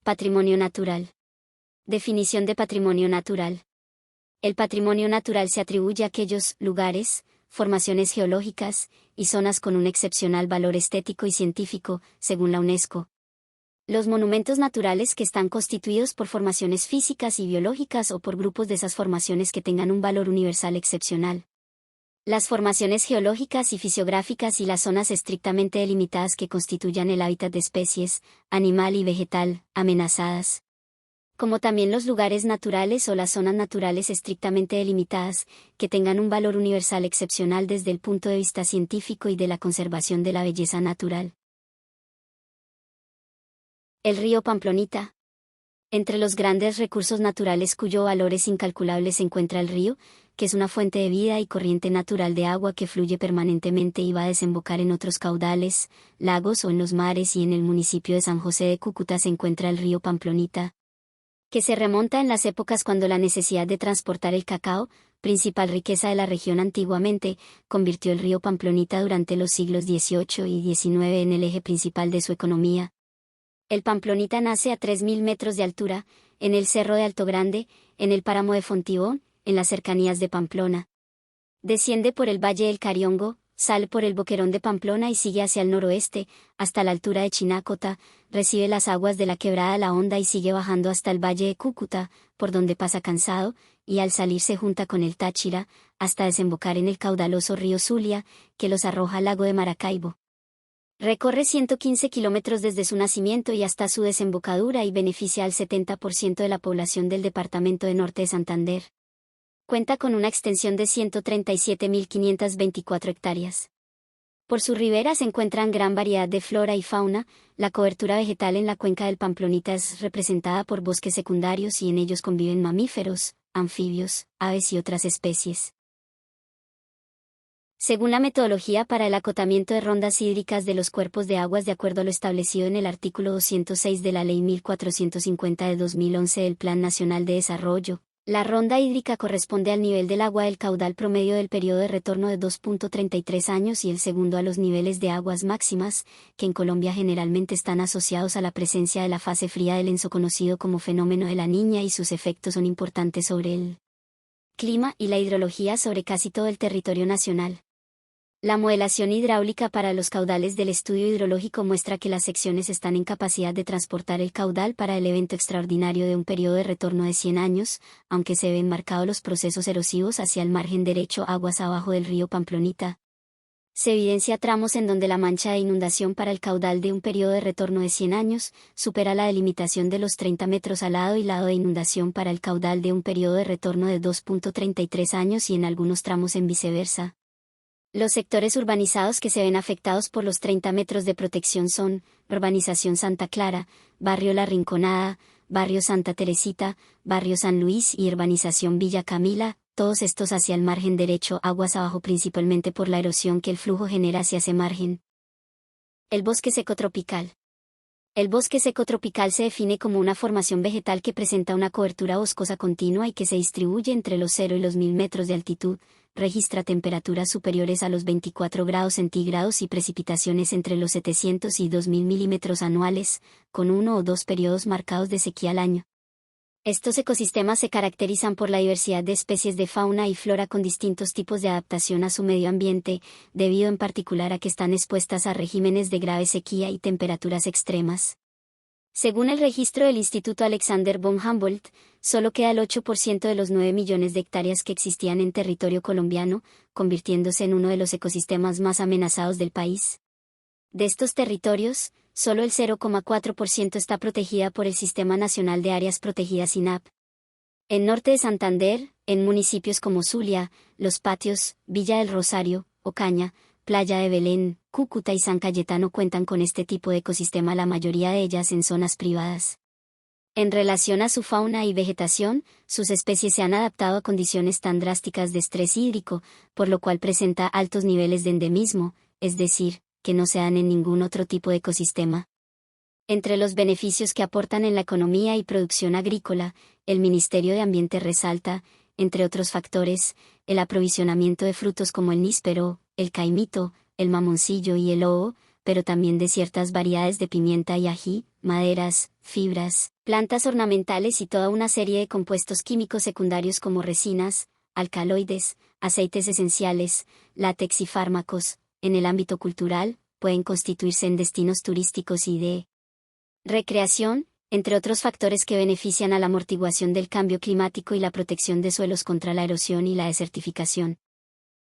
Patrimonio natural. Definición de patrimonio natural. El patrimonio natural se atribuye a aquellos lugares, formaciones geológicas y zonas con un excepcional valor estético y científico, según la UNESCO. Los monumentos naturales que están constituidos por formaciones físicas y biológicas o por grupos de esas formaciones que tengan un valor universal excepcional. Las formaciones geológicas y fisiográficas y las zonas estrictamente delimitadas que constituyan el hábitat de especies, animal y vegetal, amenazadas. Como también los lugares naturales o las zonas naturales estrictamente delimitadas, que tengan un valor universal excepcional desde el punto de vista científico y de la conservación de la belleza natural. El río Pamplonita. Entre los grandes recursos naturales cuyo valor es incalculable se encuentra el río, que es una fuente de vida y corriente natural de agua que fluye permanentemente y va a desembocar en otros caudales, lagos o en los mares, y en el municipio de San José de Cúcuta se encuentra el río Pamplonita, que se remonta en las épocas cuando la necesidad de transportar el cacao, principal riqueza de la región antiguamente, convirtió el río Pamplonita durante los siglos XVIII y XIX en el eje principal de su economía. El Pamplonita nace a 3.000 metros de altura, en el Cerro de Alto Grande, en el páramo de Fontibón, en las cercanías de Pamplona. Desciende por el Valle del Cariongo, sale por el Boquerón de Pamplona y sigue hacia el noroeste, hasta la altura de Chinácota, recibe las aguas de la quebrada La Honda y sigue bajando hasta el Valle de Cúcuta, por donde pasa Cansado, y al salir se junta con el Táchira, hasta desembocar en el caudaloso río Zulia, que los arroja al lago de Maracaibo. Recorre 115 kilómetros desde su nacimiento y hasta su desembocadura y beneficia al 70% de la población del departamento de Norte de Santander. Cuenta con una extensión de 137.524 hectáreas. Por su ribera se encuentran gran variedad de flora y fauna. La cobertura vegetal en la cuenca del Pamplonita es representada por bosques secundarios y en ellos conviven mamíferos, anfibios, aves y otras especies. Según la metodología para el acotamiento de rondas hídricas de los cuerpos de aguas de acuerdo a lo establecido en el artículo 206 de la Ley 1450 de 2011 del Plan Nacional de Desarrollo, la ronda hídrica corresponde al nivel del agua del caudal promedio del periodo de retorno de 2.33 años y el segundo a los niveles de aguas máximas, que en Colombia generalmente están asociados a la presencia de la fase fría del ENSO conocido como fenómeno de la Niña, y sus efectos son importantes sobre el clima y la hidrología sobre casi todo el territorio nacional. La modelación hidráulica para los caudales del estudio hidrológico muestra que las secciones están en capacidad de transportar el caudal para el evento extraordinario de un periodo de retorno de 100 años, aunque se ven marcados los procesos erosivos hacia el margen derecho aguas abajo del río Pamplonita. Se evidencia tramos en donde la mancha de inundación para el caudal de un periodo de retorno de 100 años supera la delimitación de los 30 metros al lado y lado de inundación para el caudal de un periodo de retorno de 2.33 años y en algunos tramos en viceversa. Los sectores urbanizados que se ven afectados por los 30 metros de protección son Urbanización Santa Clara, Barrio La Rinconada, Barrio Santa Teresita, Barrio San Luis y Urbanización Villa Camila, todos estos hacia el margen derecho aguas abajo principalmente por la erosión que el flujo genera hacia ese margen. El bosque seco tropical. El bosque seco tropical se define como una formación vegetal que presenta una cobertura boscosa continua y que se distribuye entre los 0 y los 1000 metros de altitud, registra temperaturas superiores a los 24 grados centígrados y precipitaciones entre los 700 y 2000 milímetros anuales, con 1 o 2 periodos marcados de sequía al año. Estos ecosistemas se caracterizan por la diversidad de especies de fauna y flora con distintos tipos de adaptación a su medio ambiente, debido en particular a que están expuestas a regímenes de grave sequía y temperaturas extremas. Según el registro del Instituto Alexander von Humboldt, solo queda el 8% de los 9 millones de hectáreas que existían en territorio colombiano, convirtiéndose en uno de los ecosistemas más amenazados del país. De estos territorios, solo el 0,4% está protegida por el Sistema Nacional de Áreas Protegidas SINAP. En norte de Santander, en municipios como Zulia, Los Patios, Villa del Rosario, Ocaña, Playa de Belén, Cúcuta y San Cayetano cuentan con este tipo de ecosistema, la mayoría de ellas en zonas privadas. En relación a su fauna y vegetación, sus especies se han adaptado a condiciones tan drásticas de estrés hídrico, por lo cual presenta altos niveles de endemismo, es decir, que no se dan en ningún otro tipo de ecosistema. Entre los beneficios que aportan en la economía y producción agrícola, el Ministerio de Ambiente resalta, entre otros factores, el aprovisionamiento de frutos como el níspero, el caimito, el mamoncillo y el hoho, pero también de ciertas variedades de pimienta y ají, maderas, fibras, plantas ornamentales y toda una serie de compuestos químicos secundarios como resinas, alcaloides, aceites esenciales, látex y fármacos, en el ámbito cultural, pueden constituirse en destinos turísticos y de recreación, entre otros factores que benefician a la amortiguación del cambio climático y la protección de suelos contra la erosión y la desertificación.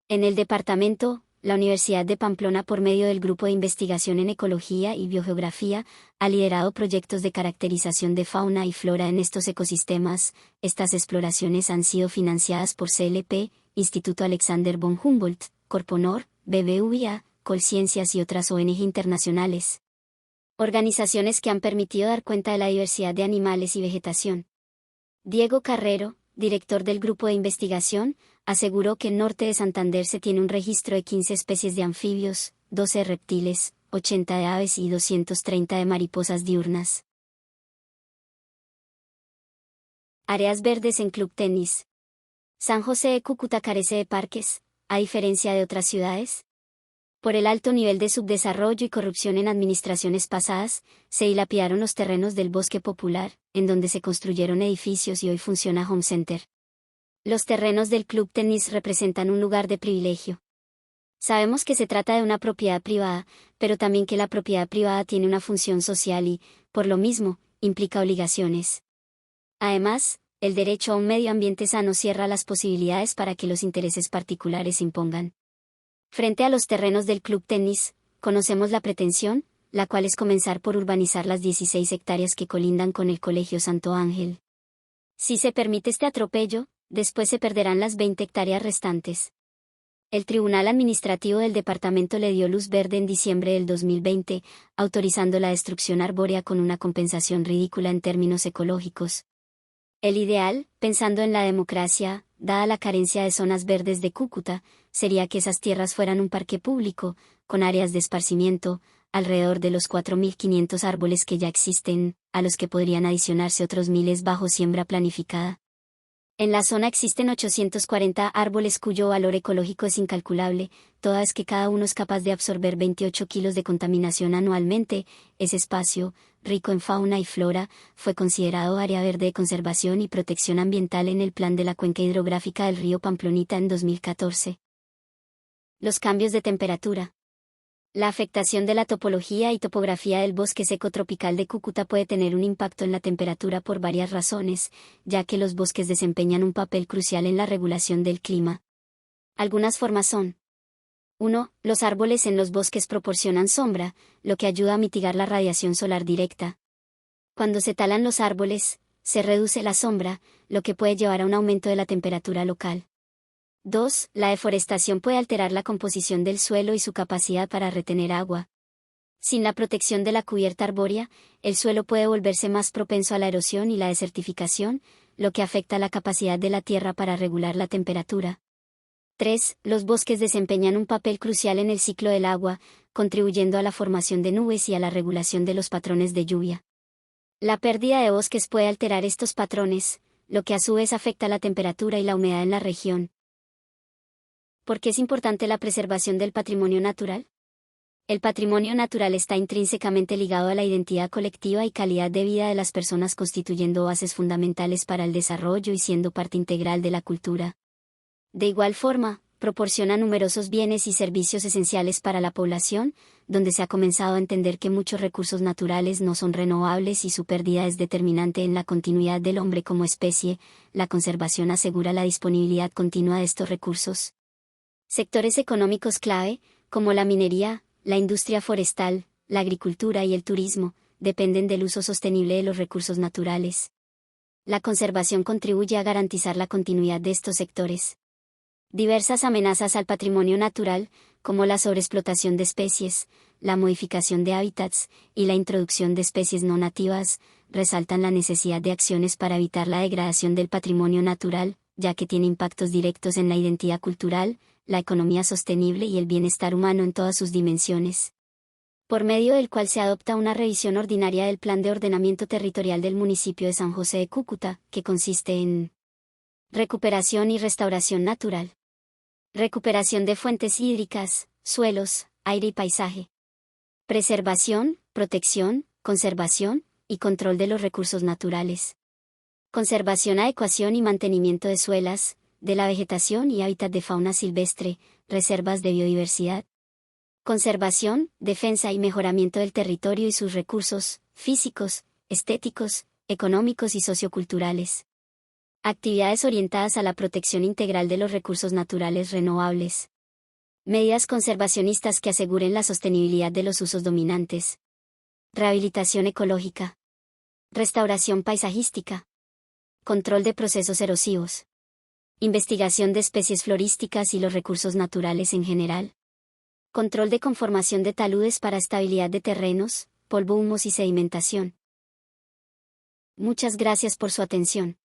En el departamento, la Universidad de Pamplona, por medio del Grupo de Investigación en Ecología y Biogeografía, ha liderado proyectos de caracterización de fauna y flora en estos ecosistemas. Estas exploraciones han sido financiadas por CLP, Instituto Alexander von Humboldt, Corponor, BBVA, Colciencias y otras ONG internacionales. Organizaciones que han permitido dar cuenta de la diversidad de animales y vegetación. Diego Carrero, director del grupo de investigación, aseguró que en norte de Santander se tiene un registro de 15 especies de anfibios, 12 reptiles, 80 de aves y 230 de mariposas diurnas. Áreas verdes en Club Tenis. San José de Cúcuta carece de parques, a diferencia de otras ciudades. Por el alto nivel de subdesarrollo y corrupción en administraciones pasadas, se dilapidaron los terrenos del bosque popular, en donde se construyeron edificios y hoy funciona Home Center. Los terrenos del Club Tenis representan un lugar de privilegio. Sabemos que se trata de una propiedad privada, pero también que la propiedad privada tiene una función social y, por lo mismo, implica obligaciones. Además, el derecho a un medio ambiente sano cierra las posibilidades para que los intereses particulares se impongan. Frente a los terrenos del Club Tenis, conocemos la pretensión, la cual es comenzar por urbanizar las 16 hectáreas que colindan con el Colegio Santo Ángel. Si se permite este atropello, después se perderán las 20 hectáreas restantes. El Tribunal Administrativo del Departamento le dio luz verde en diciembre del 2020, autorizando la destrucción arbórea con una compensación ridícula en términos ecológicos. El ideal, pensando en la democracia, dada la carencia de zonas verdes de Cúcuta, sería que esas tierras fueran un parque público, con áreas de esparcimiento, alrededor de los 4.500 árboles que ya existen, a los que podrían adicionarse otros miles bajo siembra planificada. En la zona existen 840 árboles cuyo valor ecológico es incalculable, toda vez que cada uno es capaz de absorber 28 kilos de contaminación anualmente. Ese espacio, rico en fauna y flora, fue considerado área verde de conservación y protección ambiental en el Plan de la Cuenca Hidrográfica del río Pamplonita en 2014. Los cambios de temperatura. La afectación de la topología y topografía del bosque seco tropical de Cúcuta puede tener un impacto en la temperatura por varias razones, ya que los bosques desempeñan un papel crucial en la regulación del clima. Algunas formas son: 1. Los árboles en los bosques proporcionan sombra, lo que ayuda a mitigar la radiación solar directa. Cuando se talan los árboles, se reduce la sombra, lo que puede llevar a un aumento de la temperatura local. 2. La deforestación puede alterar la composición del suelo y su capacidad para retener agua. Sin la protección de la cubierta arbórea, el suelo puede volverse más propenso a la erosión y la desertificación, lo que afecta la capacidad de la tierra para regular la temperatura. 3. Los bosques desempeñan un papel crucial en el ciclo del agua, contribuyendo a la formación de nubes y a la regulación de los patrones de lluvia. La pérdida de bosques puede alterar estos patrones, lo que a su vez afecta la temperatura y la humedad en la región. ¿Por qué es importante la preservación del patrimonio natural? El patrimonio natural está intrínsecamente ligado a la identidad colectiva y calidad de vida de las personas, constituyendo bases fundamentales para el desarrollo y siendo parte integral de la cultura. De igual forma, proporciona numerosos bienes y servicios esenciales para la población, donde se ha comenzado a entender que muchos recursos naturales no son renovables y su pérdida es determinante en la continuidad del hombre como especie. La conservación asegura la disponibilidad continua de estos recursos. Sectores económicos clave, como la minería, la industria forestal, la agricultura y el turismo, dependen del uso sostenible de los recursos naturales. La conservación contribuye a garantizar la continuidad de estos sectores. Diversas amenazas al patrimonio natural, como la sobreexplotación de especies, la modificación de hábitats y la introducción de especies no nativas, resaltan la necesidad de acciones para evitar la degradación del patrimonio natural, ya que tiene impactos directos en la identidad cultural, la economía sostenible y el bienestar humano en todas sus dimensiones. Por medio del cual se adopta una revisión ordinaria del Plan de Ordenamiento Territorial del municipio de San José de Cúcuta, que consiste en recuperación y restauración natural, recuperación de fuentes hídricas, suelos, aire y paisaje, Preservación, protección, conservación y control de los recursos naturales. Conservación, adecuación y mantenimiento de suelas, de la vegetación y hábitat de fauna silvestre, reservas de biodiversidad. Conservación, defensa y mejoramiento del territorio y sus recursos, físicos, estéticos, económicos y socioculturales. Actividades orientadas a la protección integral de los recursos naturales renovables. Medidas conservacionistas que aseguren la sostenibilidad de los usos dominantes. Rehabilitación ecológica. Restauración paisajística. Control de procesos erosivos. Investigación de especies florísticas y los recursos naturales en general. Control de conformación de taludes para estabilidad de terrenos, polvo, humos y sedimentación. Muchas gracias por su atención.